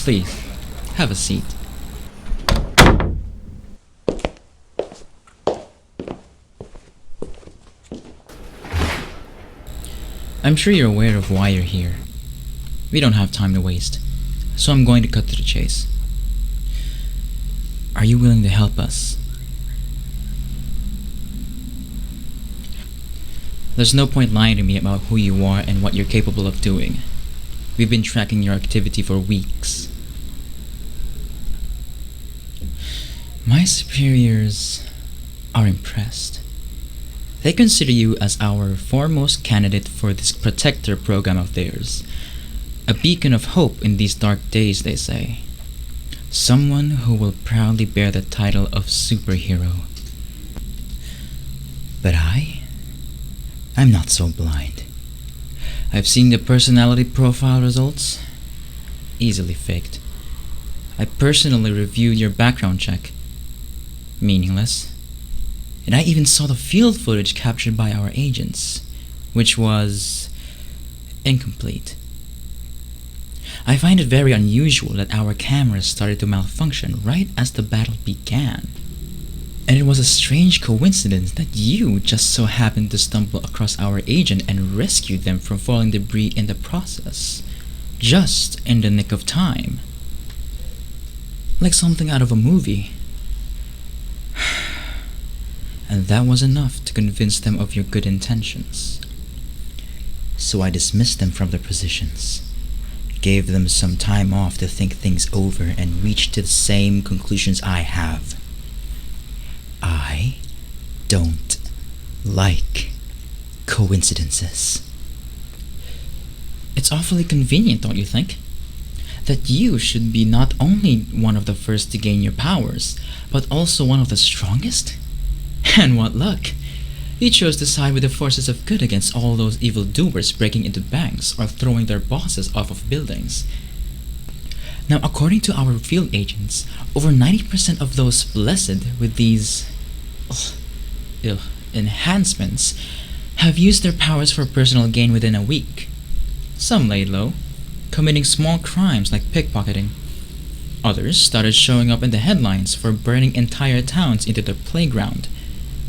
Please, have a seat. I'm sure you're aware of why you're here. We don't have time to waste, so I'm going to cut to the chase. Are you willing to help us? There's no point lying to me about who you are and what you're capable of doing. We've been tracking your activity for weeks. My superiors are impressed. They consider you as our foremost candidate for this protector program of theirs. A beacon of hope in these dark days, they say. Someone who will proudly bear the title of superhero. But I'm not so blind. I've seen the personality profile results. Easily faked. I personally reviewed your background check. Meaningless. And I even saw the field footage captured by our agents, which was incomplete. I find it very unusual that our cameras started to malfunction right as the battle began. And it was a strange coincidence that you just so happened to stumble across our agent and rescued them from falling debris in the process, just in the nick of time. Like something out of a movie. And that was enough to convince them of your good intentions. So I dismissed them from their positions, gave them some time off to think things over and reach to the same conclusions I have. I don't like coincidences. It's awfully convenient, don't you think? That you should be not only one of the first to gain your powers, but also one of the strongest? And what luck! You chose to side with the forces of good against all those evildoers breaking into banks or throwing their bosses off of buildings. Now, according to our field agents, over 90% of those blessed with these enhancements have used their powers for personal gain within a week. Some laid low, committing small crimes like pickpocketing. Others started showing up in the headlines for burning entire towns into their playground.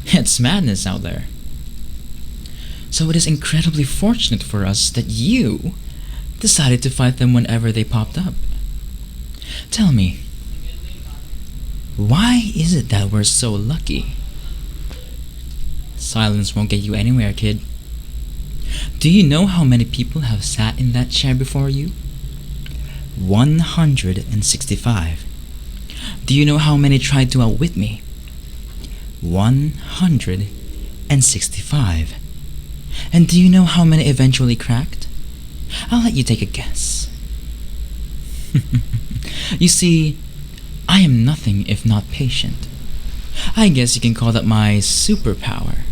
It's madness out there. So it is incredibly fortunate for us that you decided to fight them whenever they popped up. Tell me, why is it that we're so lucky? Silence won't get you anywhere, kid. Do you know how many people have sat in that chair before you? 165. Do you know how many tried to outwit me? 165. And do you know how many eventually cracked? I'll let you take a guess. You see, I am nothing if not patient. I guess you can call that my superpower.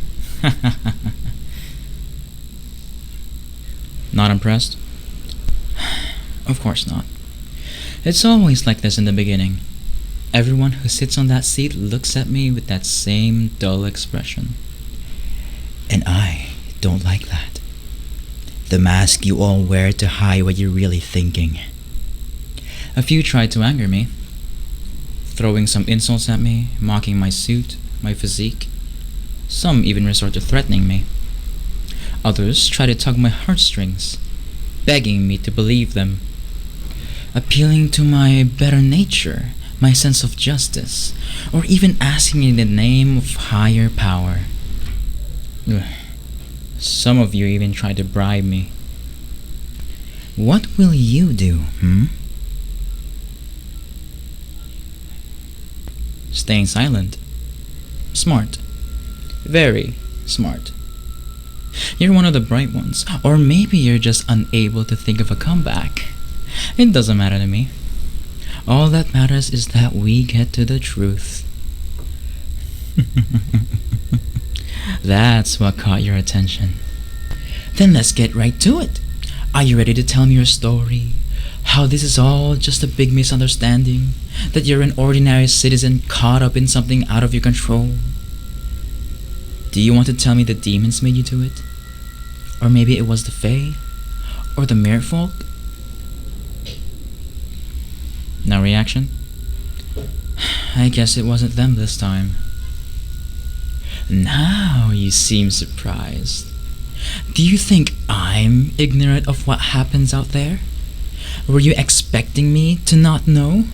Not impressed? Of course not. It's always like this in the beginning. Everyone who sits on that seat looks at me with that same dull expression. And I don't like that. The mask you all wear to hide what you're really thinking. A few tried to anger me, throwing some insults at me, mocking my suit, my physique. Some even resort to threatening me. Others try to tug my heartstrings, begging me to believe them, appealing to my better nature, my sense of justice, or even asking in the name of higher power. Some of you even tried to bribe me. What will you do, Staying silent. Smart. Very smart. You're one of the bright ones, or maybe you're just unable to think of a comeback. It doesn't matter to me. All that matters is that we get to the truth. That's what caught your attention. Then let's get right to it. Are you ready to tell me your story? How this is all just a big misunderstanding? That you're an ordinary citizen caught up in something out of your control? Do you want to tell me the demons made you do it? Or maybe it was the Fae? Or the Merfolk? No reaction? I guess it wasn't them this time. Now you seem surprised. Do you think I'm ignorant of what happens out there? Were you expecting me to not know?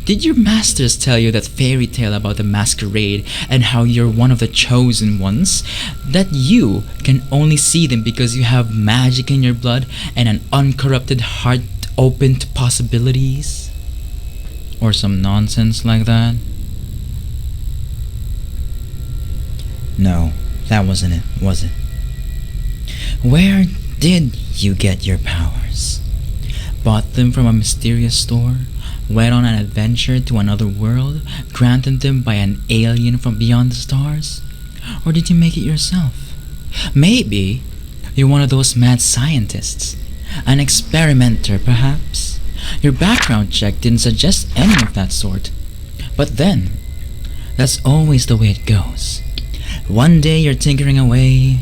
Did your masters tell you that fairy tale about the masquerade and how you're one of the chosen ones? That you can only see them because you have magic in your blood and an uncorrupted heart open to possibilities? Or some nonsense like that? No, that wasn't it, was it? Where did you get your powers? Bought them from a mysterious store? Went on an adventure to another world, granted them by an alien from beyond the stars? Or did you make it yourself? Maybe you're one of those mad scientists. An experimenter, perhaps? Your background check didn't suggest any of that sort. But then, that's always the way it goes. One day you're tinkering away,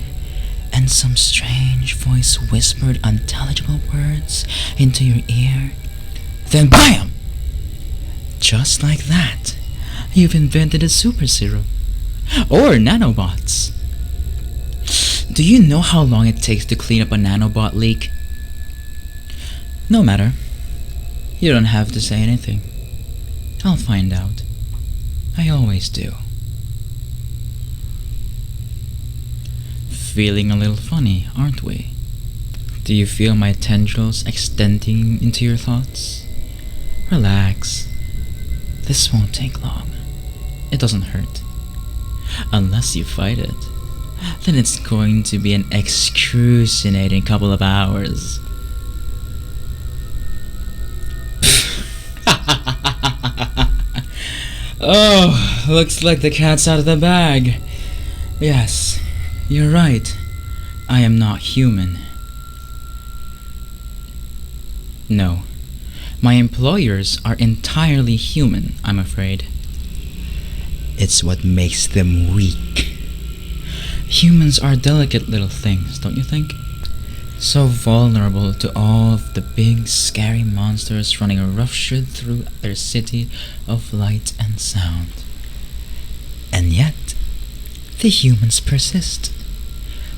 and some strange voice whispered unintelligible words into your ear. Then BAM! Just like that, you've invented a super serum. Or nanobots. Do you know how long it takes to clean up a nanobot leak? No matter. You don't have to say anything. I'll find out. I always do. Feeling a little funny, aren't we? Do you feel my tendrils extending into your thoughts? Relax. This won't take long. It doesn't hurt. Unless you fight it. Then it's going to be an excruciating couple of hours. Oh, looks like the cat's out of the bag. Yes, you're right. I am not human. No. My employers are entirely human, I'm afraid. It's what makes them weak. Humans are delicate little things, don't you think? So vulnerable to all of the big, scary monsters running roughshod through their city of light and sound. And yet, the humans persist.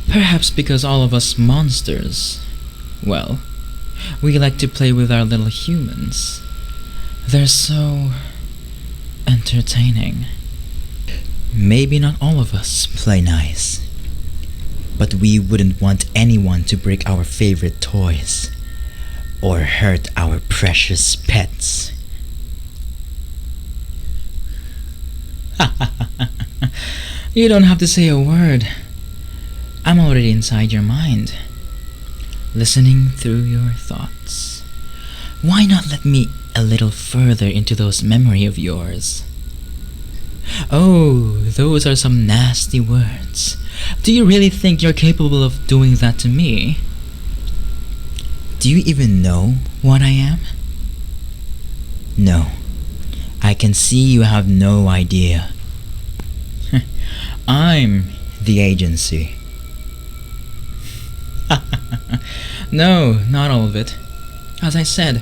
Perhaps because all of us monsters, well, we like to play with our little humans. They're so entertaining. Maybe not all of us play nice, but we wouldn't want anyone to break our favorite toys or hurt our precious pets. You don't have to say a word. I'm already inside your mind, listening through your thoughts. Why not let me a little further into those memories of yours? Oh, those are some nasty words. Do you really think you're capable of doing that to me? Do you even know what I am? No, I can see you have no idea. I'm the agency. No, not all of it. As I said,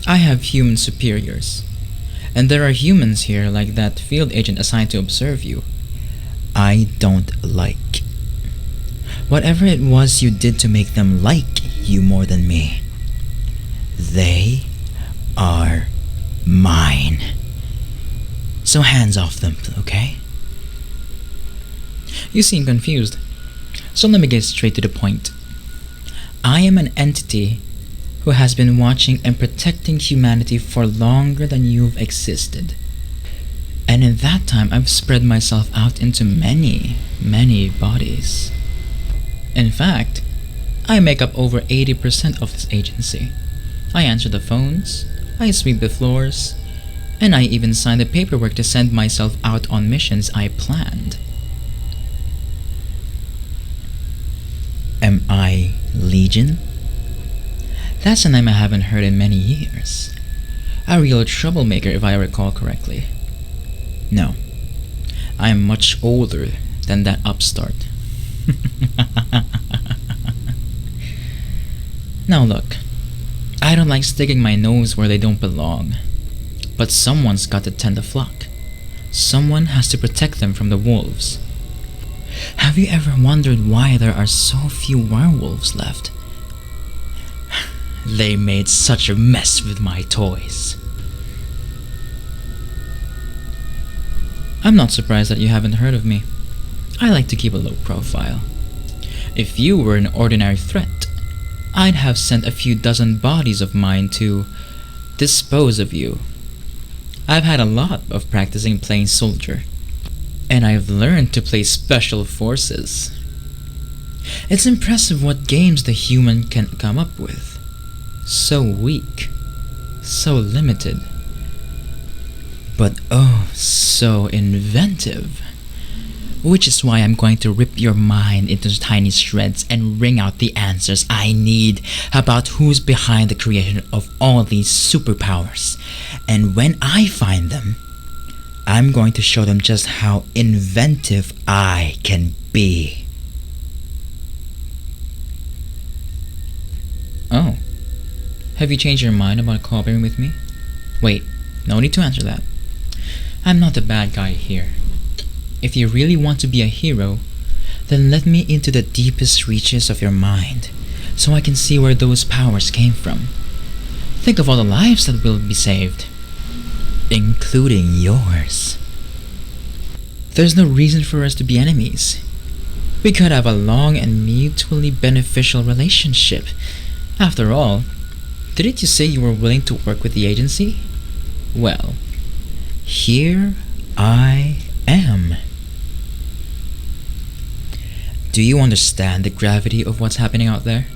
I have human superiors. And there are humans here like that field agent assigned to observe you. I don't like. Whatever it was you did to make them like you more than me. They are mine. So hands off them, okay? You seem confused. So let me get straight to the point. I am an entity who has been watching and protecting humanity for longer than you've existed. And in that time, I've spread myself out into many, many bodies. In fact, I make up over 80% of this agency. I answer the phones, I sweep the floors, and I even sign the paperwork to send myself out on missions I planned. Am I Legion? That's a name I haven't heard in many years. A real troublemaker if I recall correctly. No, I am much older than that upstart. Now look, I don't like sticking my nose where they don't belong. But someone's got to tend the flock. Someone has to protect them from the wolves. Have you ever wondered why there are so few werewolves left? They made such a mess with my toys. I'm not surprised that you haven't heard of me. I like to keep a low profile. If you were an ordinary threat, I'd have sent a few dozen bodies of mine to dispose of you. I've had a lot of practicing playing soldier, and I've learned to play special forces. It's impressive what games the human can come up with. So weak, so limited, but oh, so inventive. Which is why I'm going to rip your mind into tiny shreds and wring out the answers I need about who's behind the creation of all these superpowers. And when I find them, I'm going to show them just how inventive I can be. Oh, have you changed your mind about cooperating with me? Wait, no need to answer that. I'm not the bad guy here. If you really want to be a hero, then let me into the deepest reaches of your mind, so I can see where those powers came from. Think of all the lives that will be saved, including yours. There's no reason for us to be enemies. We could have a long and mutually beneficial relationship. After all, didn't you say you were willing to work with the agency? Well, here I am. Do you understand the gravity of what's happening out there?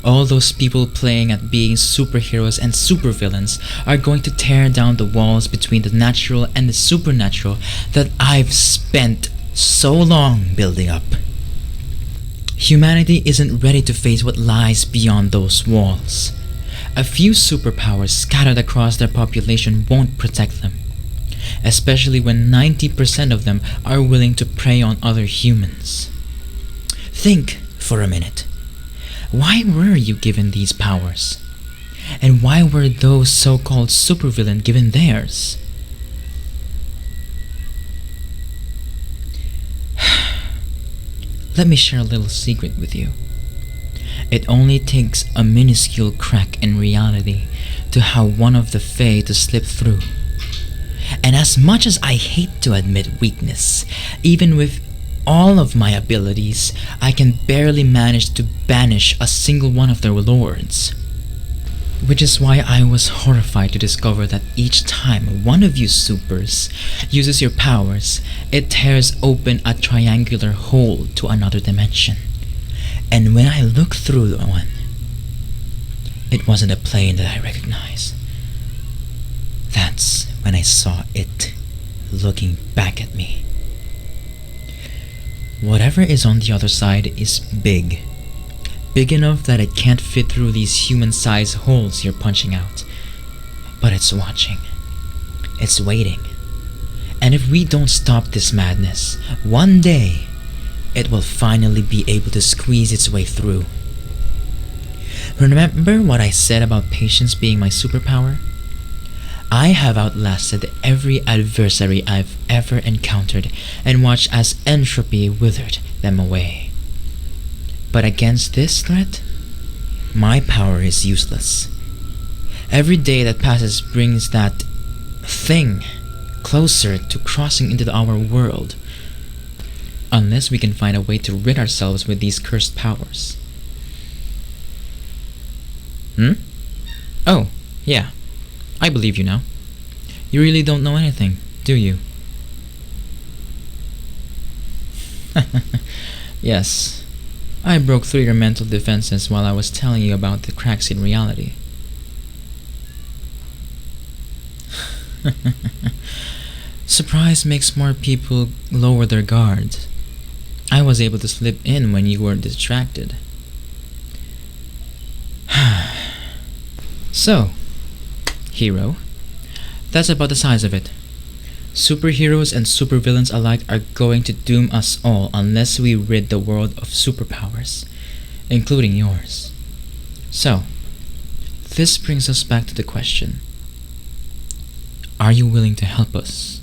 All those people playing at being superheroes and supervillains are going to tear down the walls between the natural and the supernatural that I've spent so long building up. Humanity isn't ready to face what lies beyond those walls. A few superpowers scattered across their population won't protect them, especially when 90% of them are willing to prey on other humans. Think for a minute. Why were you given these powers? And why were those so-called supervillains given theirs? Let me share a little secret with you. It only takes a minuscule crack in reality to how one of the Fae to slip through. And as much as I hate to admit weakness, even with all of my abilities, I can barely manage to banish a single one of their lords. Which is why I was horrified to discover that each time one of you supers uses your powers, it tears open a triangular hole to another dimension. And when I looked through the one, it wasn't a plane that I recognized. That's when I saw it looking back at me. Whatever is on the other side is big. Big enough that it can't fit through these human-sized holes you're punching out. But it's watching. It's waiting. And if we don't stop this madness, one day, it will finally be able to squeeze its way through. Remember what I said about patience being my superpower? I have outlasted every adversary I've ever encountered and watched as entropy withered them away. But against this threat, my power is useless. Every day that passes brings that thing closer to crossing into our world, unless we can find a way to rid ourselves with these cursed powers. Oh, yeah. I believe you now. You really don't know anything, do you? Yes. I broke through your mental defenses while I was telling you about the cracks in reality. Surprise makes more people lower their guards. I was able to slip in when you were distracted. So, hero, that's about the size of it. Superheroes and supervillains alike are going to doom us all unless we rid the world of superpowers, including yours. So, This brings us back to the question: are you willing to help us?